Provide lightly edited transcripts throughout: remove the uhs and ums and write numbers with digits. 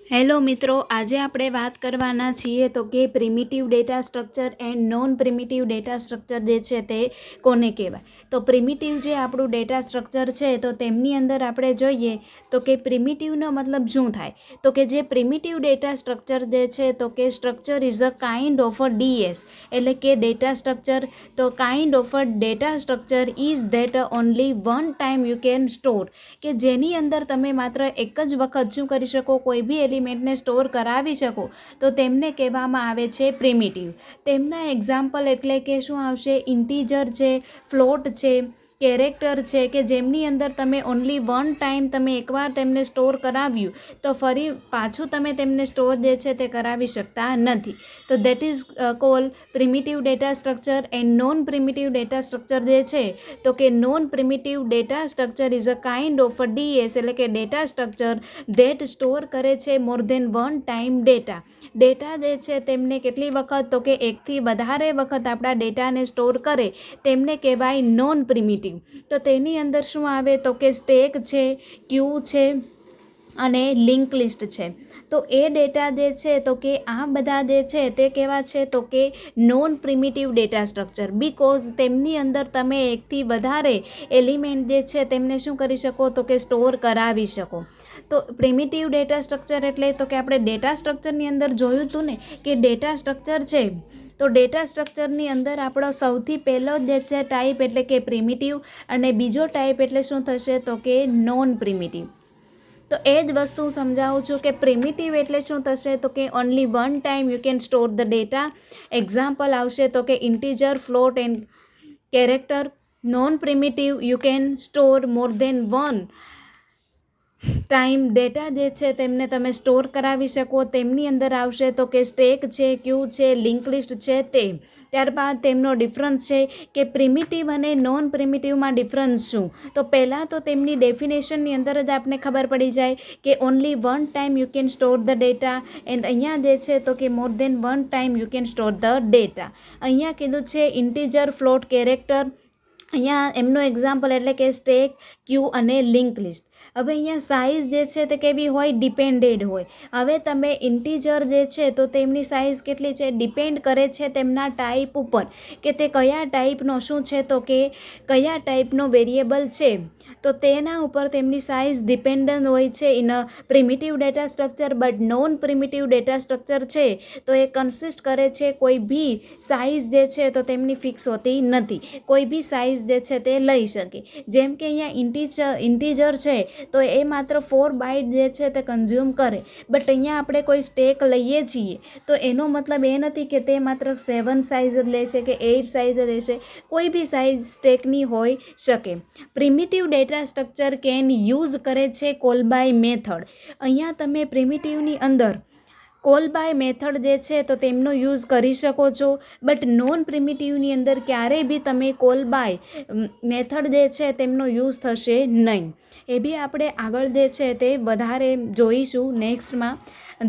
Hello મિત્રો, આજે આપણે વાત કરવાના છીએ તો કે primitive data structure and non primitive data structure જે છે તે કોને કહેવાય. તો પ્રિમિટિવ જે આપણું ડેટા સ્ટ્રક્ચર છે તો તેમની અંદર આપણે જોઈએ તો કે પ્રિમિટિવનો મતલબ શું થાય તો કે જે પ્રિમિટિવ ડેટા સ્ટ્રક્ચર જે છે તો કે structure is a kind of a DS એટલે કે ડેટા સ્ટ્રક્ચર. તો kind of a data structure is that only one time you can store કે જેની અંદર તમે માત્ર એક જ વખત શું કરી શકો, કોઈ બી એલિમેન્ટને સ્ટોર કરાવી શકો તો તેમને કહેવામાં આવે છે પ્રિમિટિવ. તેમના એક્ઝામ્પલ એટલે કે શું આવશે, ઇન્ટીજર છે, ફ્લોટ છે, કેરેક્ટર છે કે જેમની અંદર તમે ઓનલી વન ટાઈમ તમે એકવાર તેમને સ્ટોર કરાવ્યું તો ફરી પાછું તમે તેમને સ્ટોર જે છે તે કરાવી શકતા નથી. તો that is call primitive data structure and non primitive data structure જે છે તો કે non primitive data structure is a kind of a DS એટલે કે ડેટા સ્ટ્રક્ચર ધેટ સ્ટોર કરે છે more than one time data. Data જે છે તેમને કેટલી વખત તો કે એકથી વધારે વખત આપણા ડેટાને સ્ટોર કરે તેમને કહેવાય નોન પ્રિમિટિવ. તો તેની અંદર શું આવે તો કે સ્ટેક છે, ક્યુ છે અને લિંક લિસ્ટ છે. તો એ ડેટા જે છે તો કે આ બધા જે છે તે કેવા છે તો કે non primitive data structure, because તેમની અંદર તમે એકથી વધારે એલિમેન્ટ જે છે તેમને શું કરી શકો તો કે સ્ટોર કરાવી શકો. તો પ્રિમિટિવ ડેટા સ્ટ્રક્ચર એટલે તો કે આપણે ડેટા સ્ટ્રક્ચરની અંદર જોયું હતું ને કે ડેટા સ્ટ્રક્ચર છે તો ડેટા સ્ટ્રક્ચરની અંદર આપણો સૌથી પહેલો જે છે ટાઈપ એટલે કે પ્રિમિટિવ અને બીજો ટાઈપ એટલે શું થશે તો કે નોન પ્રિમિટિવ. તો એ જ વસ્તુ સમજાવું છું કે પ્રિમિટિવ એટલે શું થશે તો કે only one time you can store the data. Example આવશે તો કે integer, float and character. Non primitive you can store more than one time data જે છે તેમને તમે સ્ટોર કરાવી શકો. તેમની અંદર આવશે તો કે સ્ટેક છે, ક્યુ છે, લિંક લિસ્ટ છે તે. ત્યારબાદ તેમનો ડિફરન્સ છે કે પ્રિમિટિવ અને નોન પ્રિમિટિવમાં ડિફરન્સ શું. તો પહેલાં તો તેમની ડેફિનેશનની અંદર જ આપણે ખબર પડી જાય કે only one time you can store the data and અહીંયા જે છે તો કે more than one time you can store the data. અહીંયા કીધું છે ઇન્ટીજર, ફ્લોટ, કેરેક્ટર. અહીંયા એમનું એક્ઝામ્પલ એટલે કે સ્ટેક, ક્યુ અને લિંક લિસ્ટ. હવે અહીંયા સાઇઝ જે છે તે કેવી હોય, ડિપેન્ડેડ હોય. હવે તમે ઇન્ટીજર જે છે તો તેમની સાઇઝ કેટલી છે, ડિપેન્ડ કરે છે તેમના ટાઈપ ઉપર કે તે કયા ટાઈપનો શું છે તો કે કયા ટાઈપનો વેરિયેબલ છે તો તેના ઉપર તેમની સાઇઝ ડિપેન્ડન્ટ હોય છે in a primitive data structure. But non primitive data structure છે તો એ કન્સિસ્ટ કરે છે કોઈ બી સાઇઝ જે છે તો તેમની ફિક્સ હોતી નથી, કોઈ બી સાઇઝ જે છે તે લઈ શકે. જેમ કે અહીંયા ઇન્ટીજર છે તો એ માત્ર 4 બાઇટ જે છે તે કન્ઝ્યુમ કરે. બટ અહીંયા આપણે કોઈ સ્ટેક લઈએ છીએ તો એનો મતલબ એ નથી કે તે માત્ર 7 સાઇઝ જ લેશે કે 8 સાઇઝ જ લેશે, કોઈ બી સાઇઝ સ્ટેકની હોઈ શકે. Primitive data structure can use કરે છે કોલ બાય મેથડ. અહીંયા તમે પ્રિમિટિવની અંદર કોલ બાય મેથડ જે છે તો તેમનો યુઝ કરી શકો છો. બટ નોન પ્રિમિટિવની અંદર ક્યારેય બી તમે કોલ બાય મેથડ જે છે તેમનો યુઝ થશે નહીં. એ બી આપણે આગળ જે છે તે વધારે જોઈશું નેક્સ્ટમાં.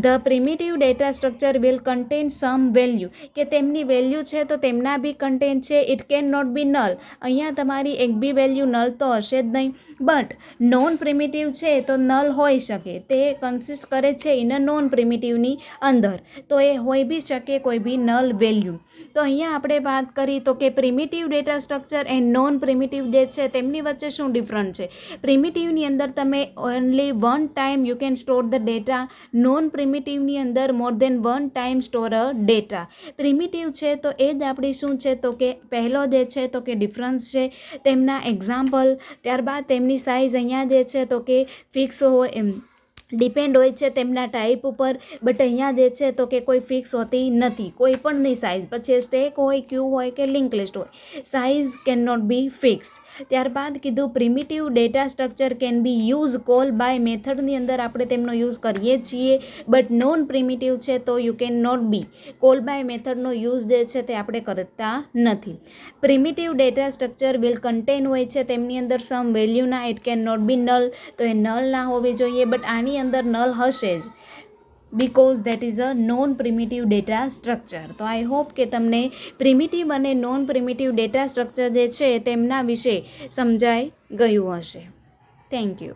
The primitive data structure will contain some value કે તેમની વેલ્યુ છે તો તેમના બી કન્ટેન્ટ છે. It can not be null. અહીંયા તમારી એક બી વેલ્યુ નલ તો હશે જ નહીં. બટ નોન પ્રિમિટિવ છે તો નલ હોઈ શકે, તે કન્સિસ્ટ કરે છે ઇન અ નોન પ્રિમિટિવની અંદર. તો એ હોઈ બી શકે કોઈ બી નલ વેલ્યુ. તો અહીંયા આપણે વાત કરી તો કે primitive data structure and non primitive જે છે તેમની વચ્ચે શું ડિફરન્સ છે. પ્રિમિટિવની અંદર તમે only one time you can store the data. Non પ્રિમિટિવની અંદર more than one time store a data. Primitive છે તો એ જ આપણી શું છે તો કે પહેલો જે છે તો કે ડિફરન્સ છે. તેમના એક્ઝામ્પલ, ત્યારબાદ તેમની સાઇઝ અહીંયા જે છે તો કે ફિક્સ હોય એમ ડિપેન્ડ હોય છે તેમના ટાઈપ ઉપર. બટ અહીંયા જે છે તો કે કોઈ ફિક્સ હોતી નથી કોઈ પણની સાઇઝ, પછી સ્ટેક હોય, ક્યુ હોય કે લિંક લિસ્ટ હોય, size can not be fix. ત્યારબાદ કીધું primitive data structure can be use call by મેથડની અંદર આપણે તેમનો યુઝ કરીએ છીએ. બટ નોન પ્રિમિટિવ છે તો you can not be call by મેથડનો યુઝ જે છે તે આપણે કરતા નથી. Primitive data structure will contain હોય છે તેમની અંદર સમ વેલ્યુના. It can not be null, તો એ નલ ના હોવી જોઈએ. બટ આની અંદર નલ હશે જ because that is a non primitive data structure. તો આઈ હોપ કે તમને પ્રિમિટિવ અને નોન પ્રિમિટિવ ડેટા સ્ટ્રક્ચર જે છે તેમના વિશે સમજાઈ ગયું હશે. Thank you.